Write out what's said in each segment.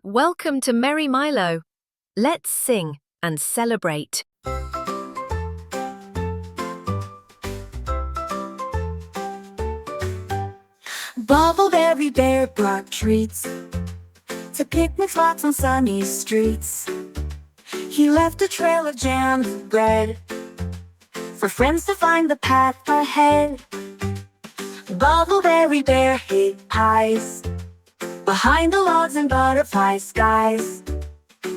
Welcome to Merry Milo. Let's sing and celebrate. Bubbleberry Bear brought treats to picnic spots on sunny streets. He left a trail of jam and bread for friends to find the path ahead. Bubbleberry Bear hid pies behind the logs and butterfly skies.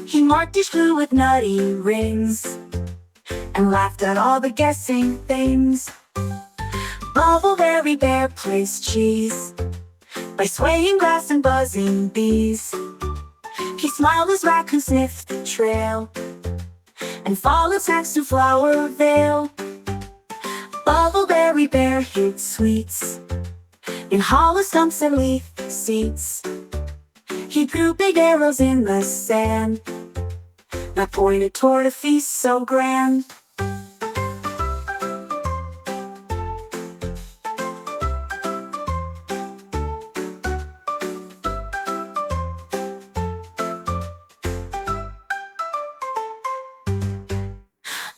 He marked each clue with nutty rings and laughed at all the guessing things. Bubbleberry Bear placed cheese by swaying grass and buzzing bees. He smiled as raccoon sniffed the trail and followed snacks to Flower Vale. Bubbleberry Bear hid sweets in hollow stumps and leaf seeds. He drew big arrows in the sand that pointed toward a feast so grand.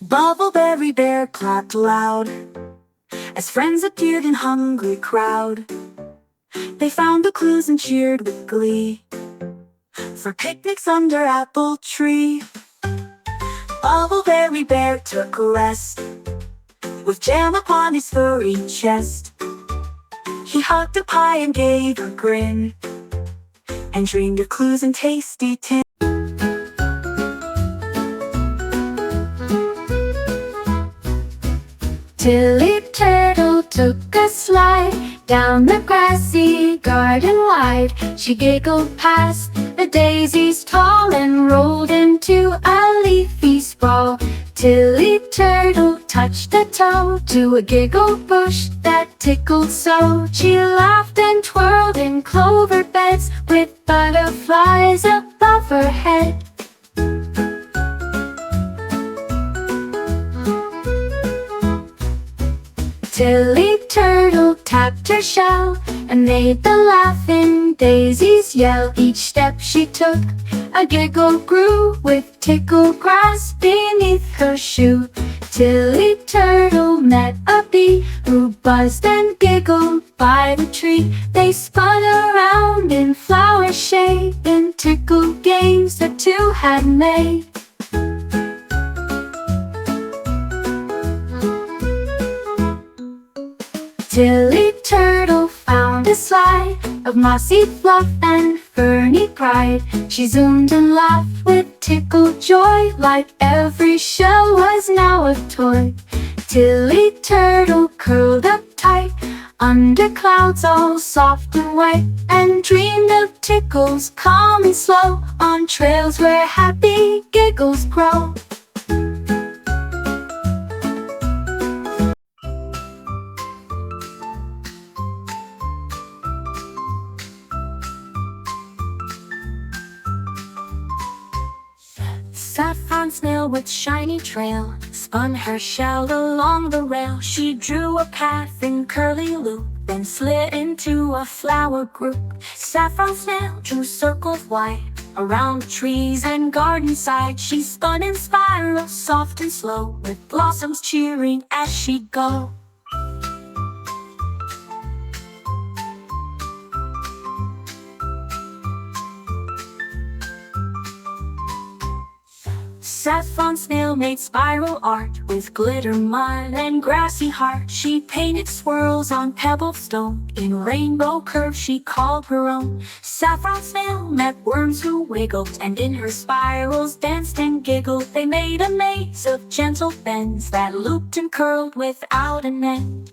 Bubbleberry Bear clapped loud as friends appeared in hungry crowd. They found the clues and cheered with glee for picnics under apple tree. Bubbleberry Bear took a rest with jam upon his furry chest. He hugged a pie and gave a grin and dreamed of clues and tasty tin. Tilly Turtle took a slide down the grassy garden wide. She giggled past the daisies tall and rolled into a leafy sprawl. Tilly Turtle touched a toe to a giggle bush that tickled so. She laughed and twirled in clover beds with butterflies above her head. Tilly Turtle tapped her shell and made the laughing daisies yell. Each step she took, a giggle grew with tickled grass beneath her shoe. Tilly Turtle met a bee who buzzed and giggled by the tree. They spun around in flower shade in tickled games the two had made. Tilly Turtle found a slide of mossy fluff and ferny pride. She zoomed and laughed with tickled joy, like every shell was now a toy. Tilly Turtle curled up tight under clouds all soft and white, and dreamed of tickles calm and slow on trails where happy giggles grow. Saffron snail with shiny trail spun her shell along the rail. She drew a path in curly loop, then slid into a flower group. Saffron snail drew circles wide around trees and garden side. She spun in spirals soft and slow, with blossoms cheering as she go. Saffron snail made spiral art with glitter mud and grassy heart. She painted swirls on pebble stone in rainbow curves she called her own. Saffron snail met worms who wiggled and in her spirals danced and giggled. They made a maze of gentle bends that looped and curled without an end.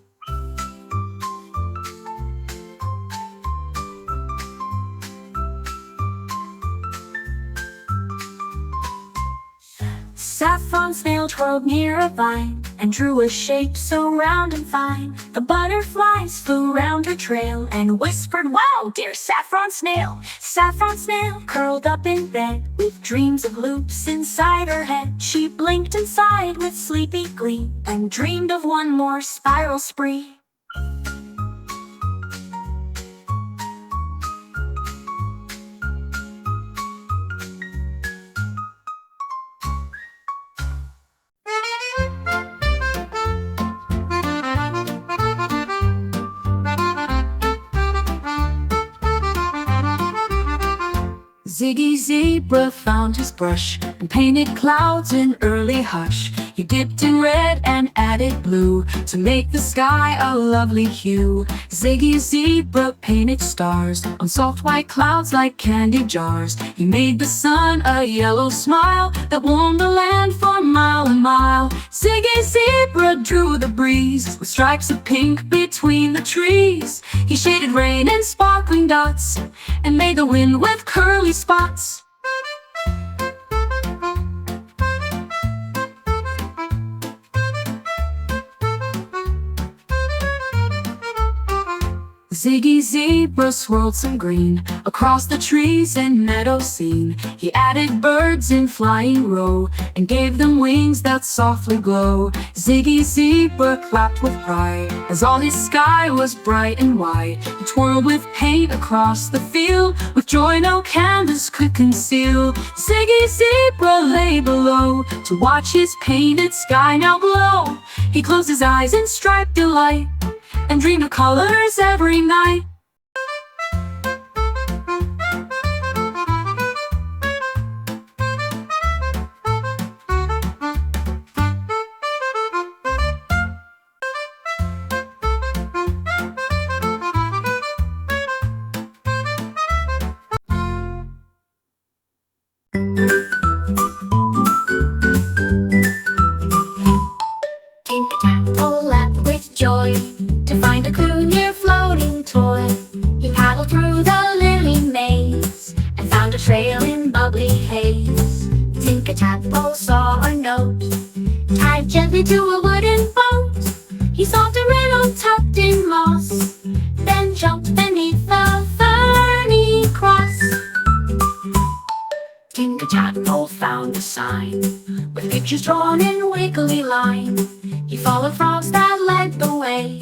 Saffron snail twirled near a vine and drew a shape so round and fine. The butterflies flew round her trail and whispered, "Wow, dear Saffron snail." Saffron snail curled up in bed with dreams of loops inside her head. She blinked and sighed with sleepy glee and dreamed of one more spiral spree. Ziggy Zebra found his brush and painted clouds in early hush. He dipped in red and added blue to make the sky a lovely hue. Ziggy Zebra painted stars on soft white clouds like candy jars. He made the sun a yellow smile that warmed the land for mile and mile. Ziggy Zebra drew the breeze with stripes of pink between the trees. He shaded rain in sparkling dots and made the wind with curly spots. Ziggy Zebra swirled some green across the trees and meadow scene. He added birds in flying row and gave them wings that softly glow. Ziggy Zebra clapped with pride as all his sky was bright and white. He twirled with paint across the field with joy no canvas could conceal. Ziggy Zebra lay below to watch his painted sky now glow. He closed his eyes in striped delight and dreamed of colors every night. Tinker-Tackle leapt with joy to find a clue near floating toy. He paddled through the lily maze and found a trail in bubbly haze. Tinker-Tackle saw a note tied gently to a wooden boat. He solved a riddle tucked in moss, then jumped beneath the ferny cross. Tinker-Tackle found a sign with pictures drawn in wiggly line. He followed frogs that led the way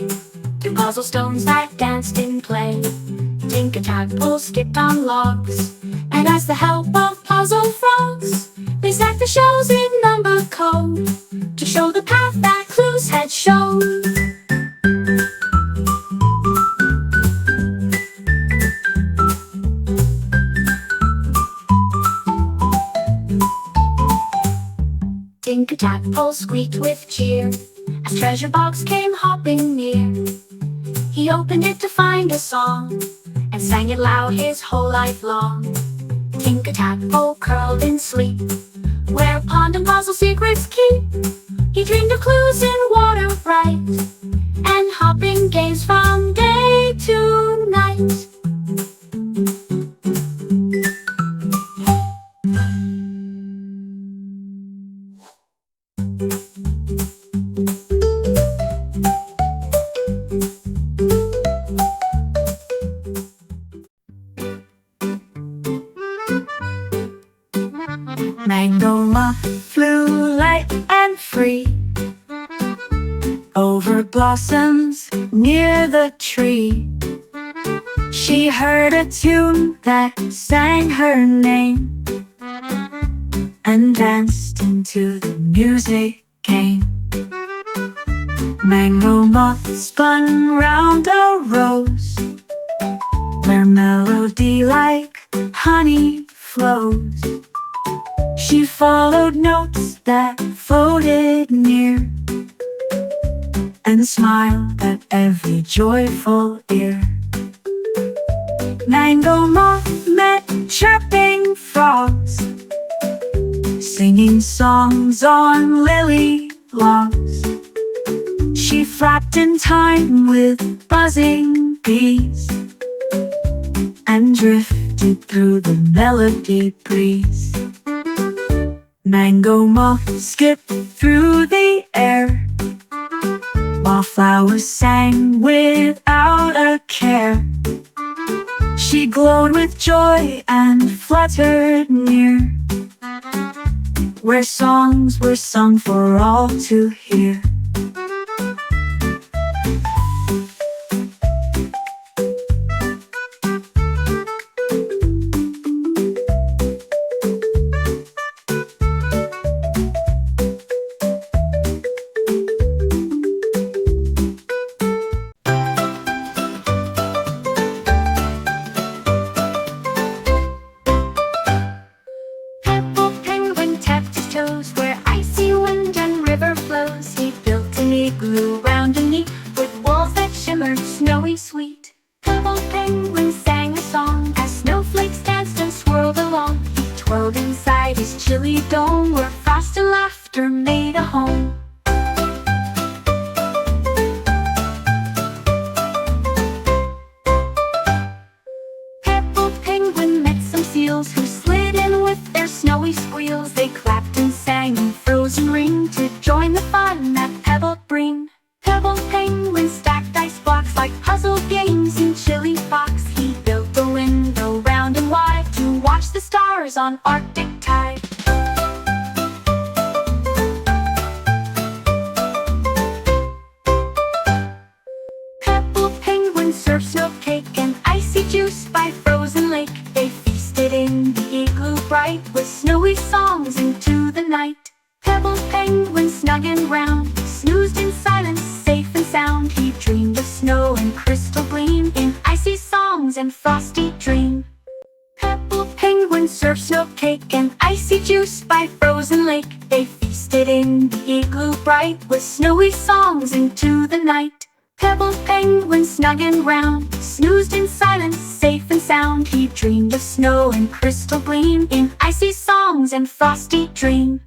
through puzzle stones that danced in play. Tinker-Tackle skipped on logs and asked the help of puzzle frogs. They stacked the shells in number code to show the path that clues had showed. Tinker-Tackle squeaked with cheer as treasure box came hopping near. He opened it to find a song and sang it loud his whole life long. Tinker-Tackle curled in sleep where pond and puzzle secrets keep. He dreamed of clues in water bright and hopping games from day to night. Mango moth flew light and free over blossoms near the tree. She heard a tune that sang her name and danced into the music came. Mango moth spun round a rose where melody like honey flows. She followed notes that floated near and smiled at every joyful ear. Mango moth met chirping frogs, singing songs on lily logs. She flapped in time with buzzing bees and drifted through the melody breeze. Mango moth skipped through the air while flowers sang without a care. She glowed with joy and fluttered near where songs were sung for all to hear. meadows where icy wind and river flows. He built an igloo round and neat, with walls that shimmered snowy sweet. Pebble penguin sang a song as snowflakes danced and swirled along. He twirled inside his chilly dome, where frost and laughter made a home. Pebble penguin met some seals who slid in with their snowy squeals. They clapped and sang in frozen ring to join the fun that Pebble bring. Pebble penguin stacked ice blocks like puzzle games in chilly box. He built a window round and wide to watch the stars on Arctic tide. Pebble penguin served snow cake and icy juice by frozen lake. They feasted in the igloo bright, with snowy songs into the night. Pebble penguin snug and round snoozed in silence, safe and sound. He dreamed of snow and crystal gleam, in icy songs and frosty dream. Pebble penguin served snow cake and icy juice by frozen lake. They feasted in the igloo bright, with snowy songs into the night. Pebble penguin snug and round snoozed in silence, safe and sound. He dreamed of snow and crystal gleam, in icy songs and frosty dream.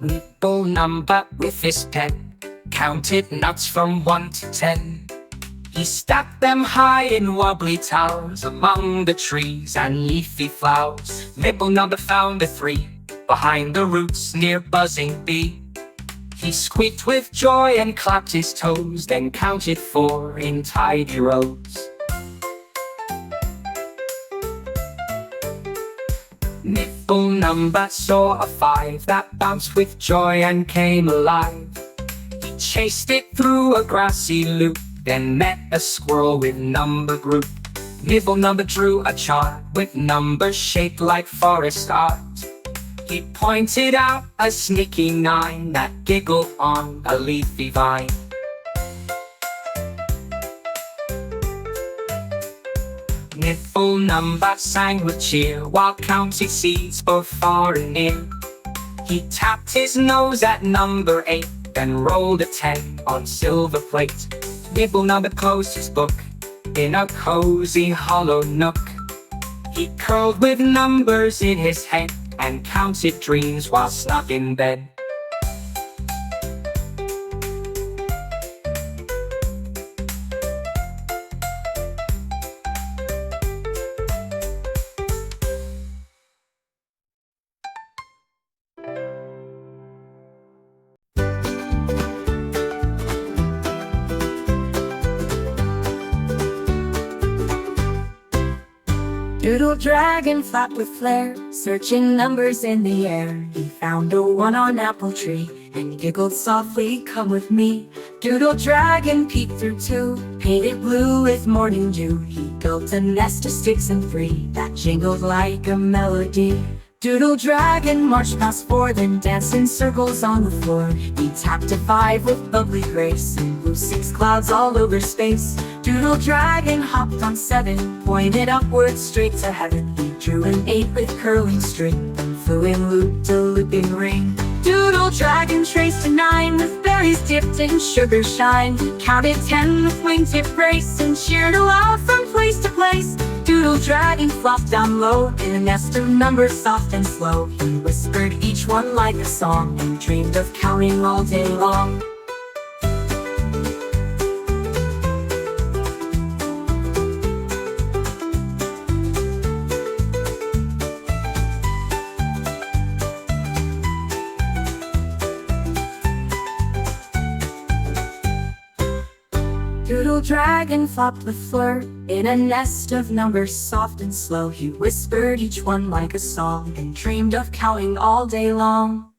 Nibble number with his pen, counted nuts from 1 to 10. He stacked them high in wobbly towers, among the trees and leafy flowers. Nibble number found a 3, behind the roots near buzzing bee. He squeaked with joy and clapped his toes, then counted 4 in tidy rows. Nibble number saw a 5 that bounced with joy and came alive. He chased it through a grassy loop, then met a squirrel with number group. Nibble number drew a chart with numbers shaped like forest art. He pointed out a sneaky 9 that giggled on a leafy vine. Nibble number sang with cheer while counting seeds both far and near. He tapped his nose at number 8, then rolled a 10 on silver plate. Nibble number closed his book in a cozy hollow nook. He curled with numbers in his head and counted dreams while snug in bed. Doodle dragon flapped with flair, searching numbers in the air. He found a 1 on apple tree and giggled softly, "Come with me." Doodle dragon peeked through 2, painted blue with morning dew. He built a nest of sticks and 3 that jingled like a melody. Doodle dragon marched past 4, then danced in circles on the floor. He tapped a 5 with bubbly grace and blew 6 clouds all over space. Doodle dragon hopped on 7, pointed upwards straight to heaven. He drew an 8 with curling string, then flew in loop-to-looping ring. Doodle dragon traced a 9 with berries dipped in sugar shine. He counted 10 with wingtip brace and cheered aloud from place to place. Doodle dragon flopped down low in a nest of numbers soft and slow. He whispered each one like a song and dreamed of counting all day long. Doodle dragon flopped with flirt in a nest of numbers soft and slow. He whispered each one like a song and dreamed of counting all day long.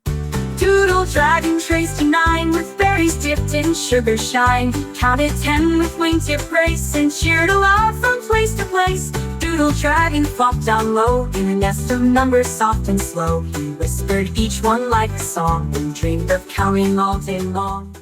Doodle dragon traced a 9 with berries dipped in sugar shine. He counted 10 with wingtip brace and cheered aloud from place to place. Doodle dragon flopped down low in a nest of numbers soft and slow. He whispered each one like a song and dreamed of counting all day long.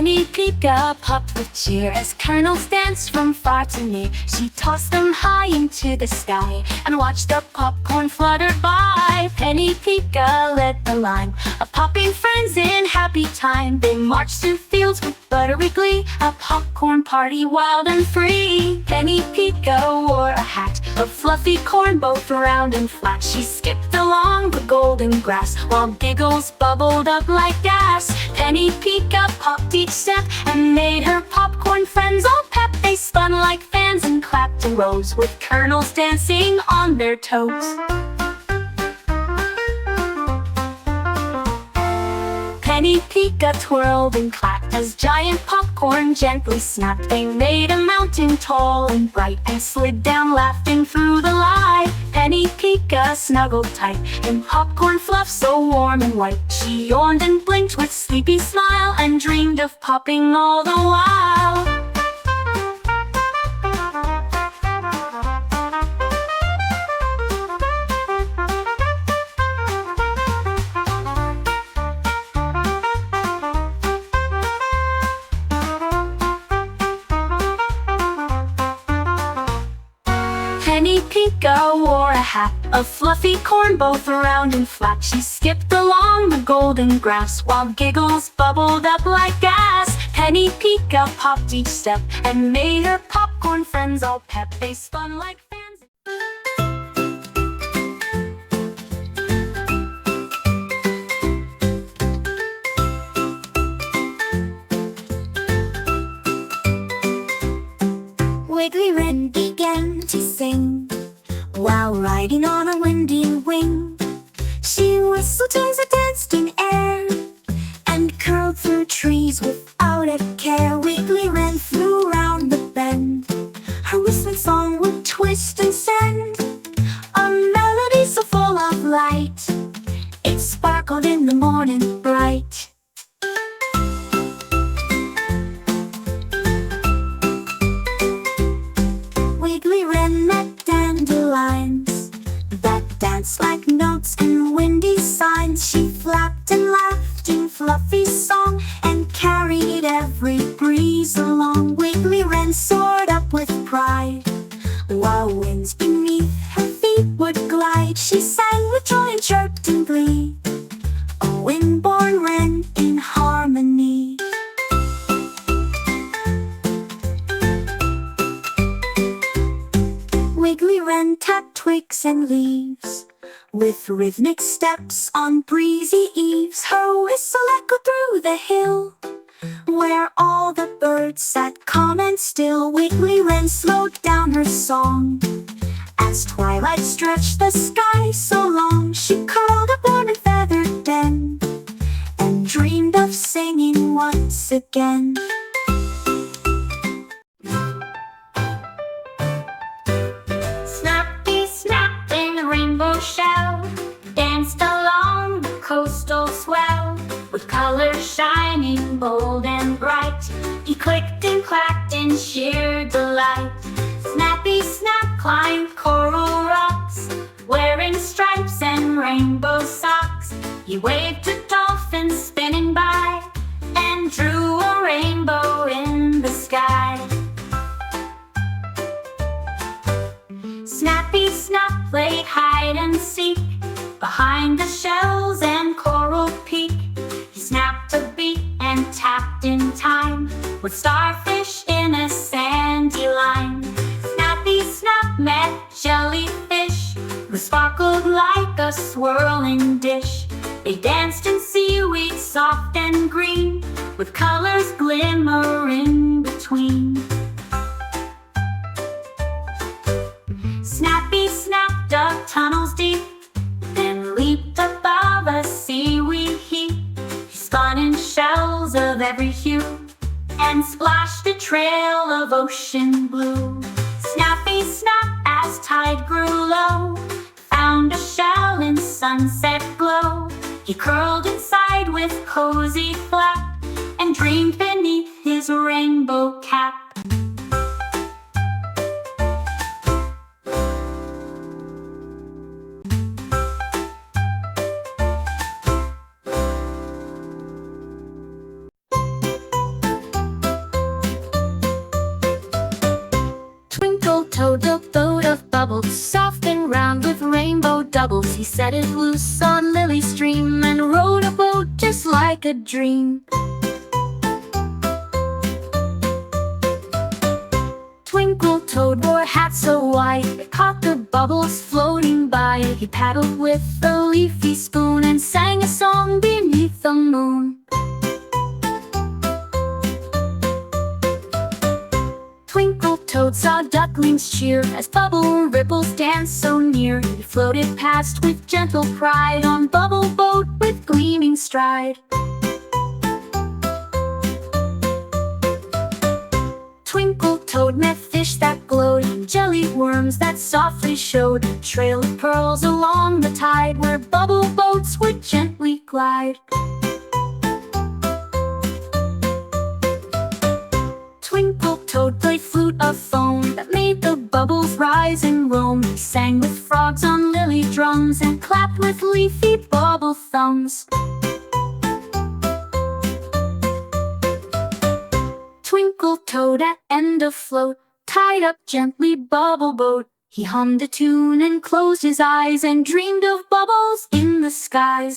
Penny Pika popped with cheer as kernels danced from far to near. She tossed them high into the sky and watched the popcorn flutter by. Penny Pika led the line, a popping friends in happy time. They marched through fields with buttery glee, a popcorn party wild and free. Penny Pika wore a hat of fluffy corn, both round and flat. She skipped along the golden grass while giggles bubbled up like gas. Penny Pika popped each step and made her popcorn friends all pep. They spun like fans and clapped in rows with kernels dancing on their toes. Penny Pika twirled and clapped as giant popcorn gently snapped. They made a mountain tall and bright and slid down laughing through the light. Penny Pika snuggled tight in popcorn fluff so warm and white. She yawned and blinked with sleepy smile and dreamed of popping all the while. Penny Pika wore a hat of fluffy corn, both round and flat. She skipped along the golden grass while giggles bubbled up like gas. Penny Pika popped each step and made her popcorn friends all pep. They spun like fans. Wiggly Wren began to sing while riding on a windy wing. She whistled as it danced in air and curled through trees without a care. Wiggly Wren flew round the bend. Her whistling song would twist and send a melody so full of light. It sparkled in the morning bright. Wiggly Wren met dandelions that danced like notes in windy signs. She flapped and laughed in fluffy song and carried every breeze along. Wiggly Wren soared up with pride while winds beneath her feet would glide. She sang with joy and chirped in glee, a wind-born wren in harmony. Wiggly Wren tapped twigs and leaves with rhythmic steps on breezy eaves. Her whistle echoed through the hill where all the birds sat calm and still. Wiggly Wren slowed down her song as twilight stretched the sky so long. She curled up warm and feathered den and dreamed of singing once again. Rainbow shell danced along the coastal swell with colors shining bold and bright. He clicked and clacked in sheer delight. Snappy Snap climbed coral rocks wearing stripes and rainbow socks. He waved to dolphins spinning by and drew a rainbow in the sky. Snappy Snap played hide and seek behind the shells and coral peak. He snapped a beak and tapped in time with starfish in a sandy line. Snappy Snap met jellyfish who sparkled like a swirling dish. They danced in seaweed soft and green with colors glimmering between. Snappy Snap dug tunnels deep, then leaped above a seaweed heap. He spun in shells of every hue and splashed a trail of ocean blue. Snappy Snap, as tide grew low, found a shell in sunset glow. He curled inside with cozy flap and dreamed beneath his rainbow cap. doubles, he set it loose on Lily's stream and rowed a boat just like a dream. Twinkle Toad wore a hat so white, caught the bubbles floating by. He paddled with a leafy spoon and sang a song beneath the moon. Twinkle Toad saw ducklings cheer as bubble ripples danced so near. He floated past with gentle pride on Bubble Boat with gleaming stride. Twinkle Toad met fish that glowed and jelly worms that softly showed a trail of pearls along the tide where bubble boats would gently glide. Twinkle Toad played flute of foam that made the bubbles rise and roam. He sang with frogs on lily drums and clapped with leafy bubble thumbs. Twinkle Toad at end of float, tied up gently Bubble Boat. He hummed a tune and closed his eyes and dreamed of bubbles in the skies.